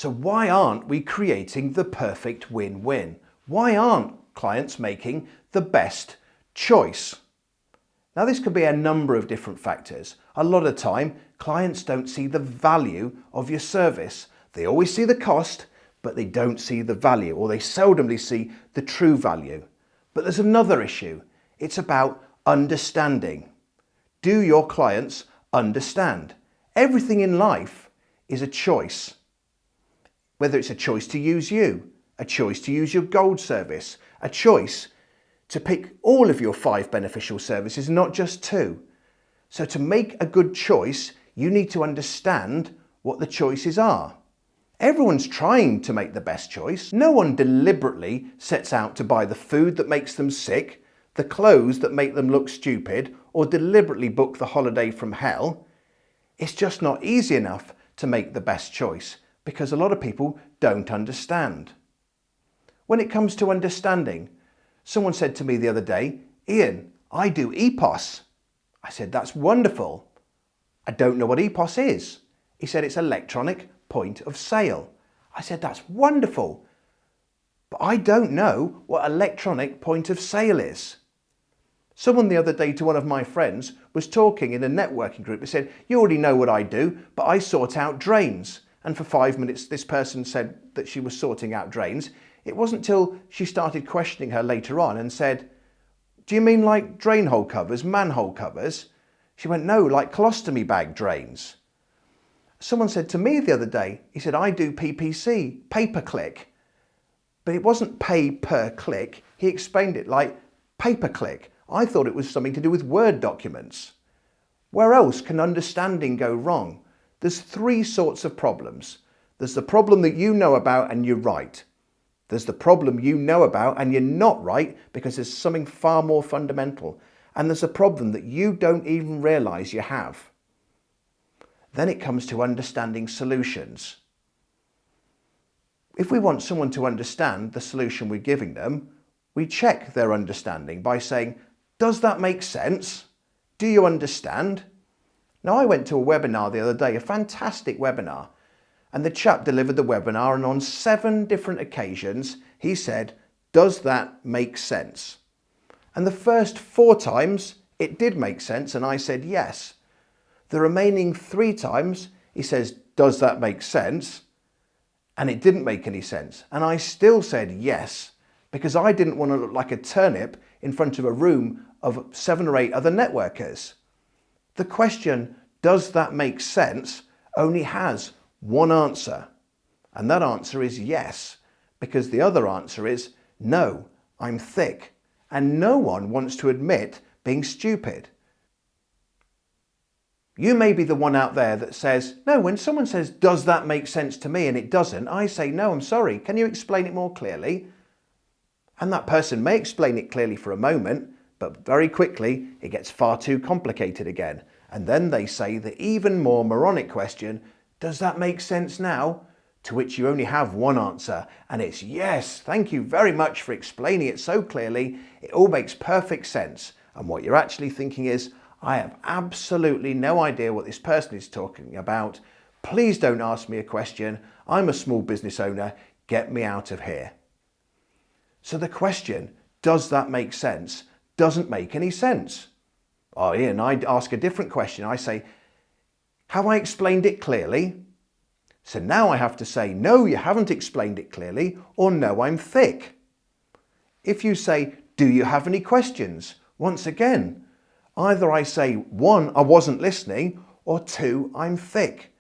So why aren't we creating the perfect win-win? Why aren't clients making the best choice? Now, this could be a number of different factors. A lot of time, clients don't see the value of your service. They always see the cost, but they don't see the value, or they seldomly see the true value. But there's another issue. It's about understanding. Do your clients understand? Everything in life is a choice. Whether it's a choice to use you, a choice to use your gold service, a choice to pick all of your 5 beneficial services, not just 2. So to make a good choice, you need to understand what the choices are. Everyone's trying to make the best choice. No one deliberately sets out to buy the food that makes them sick, the clothes that make them look stupid, or deliberately book the holiday from hell. It's just not easy enough to make the best choice because a lot of people don't understand. When it comes to understanding, someone said to me the other day, "Ian, I do EPOS." I said, "That's wonderful. I don't know what EPOS is." He said, "It's electronic point of sale." I said, "That's wonderful. But I don't know what electronic point of sale is." Someone the other day to one of my friends was talking in a networking group. He said, "You already know what I do, but I sort out drains." And for 5 minutes, this person said that she was sorting out drains. It wasn't till she started questioning her later on and said, "Do you mean like drain hole covers, manhole covers?" She went, "No, like colostomy bag drains." Someone said to me the other day, he said, "I do PPC, pay-per-click." But it wasn't pay per click. He explained it like pay-per-click. I thought it was something to do with Word documents. Where else can understanding go wrong? There's 3 sorts of problems. There's the problem that you know about and you're right. There's the problem you know about and you're not right because there's something far more fundamental. And there's a problem that you don't even realize you have. Then it comes to understanding solutions. If we want someone to understand the solution we're giving them, we check their understanding by saying, "Does that make sense? Do you understand?" Now, I went to a webinar the other day, a fantastic webinar, and the chap delivered the webinar, and on 7 different occasions, he said, "Does that make sense?" And the first 4 times, it did make sense, and I said yes. The remaining 3 times, he says, "Does that make sense?" And it didn't make any sense. And I still said yes, because I didn't want to look like a turnip in front of a room of 7 or 8 other networkers. The question, "Does that make sense?" only has one answer. And that answer is yes, because the other answer is, "No, I'm thick." And no one wants to admit being stupid. You may be the one out there that says, "No, when someone says, 'Does that make sense to me?' and it doesn't," I say, "No, I'm sorry. Can you explain it more clearly?" And that person may explain it clearly for a moment, but very quickly it gets far too complicated again. And then they say the even more moronic question, "Does that make sense now?" To which you only have one answer, and it's yes, thank you very much for explaining it so clearly. It all makes perfect sense. And what you're actually thinking is, I have absolutely no idea what this person is talking about. Please don't ask me a question. I'm a small business owner. Get me out of here. So the question, "Does that make sense?" doesn't make any sense. Oh, Ian, I'd ask a different question. I say, "Have I explained it clearly?" So now I have to say, "No, you haven't explained it clearly," or "No, I'm thick." If you say, "Do you have any questions?" once again, either I say, 1, I wasn't listening, or 2, I'm thick.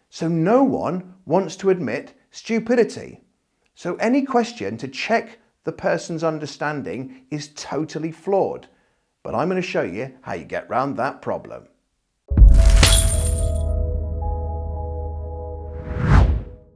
So no one wants to admit stupidity. So any question to check the person's understanding is totally flawed. But I'm going to show you how you get around that problem.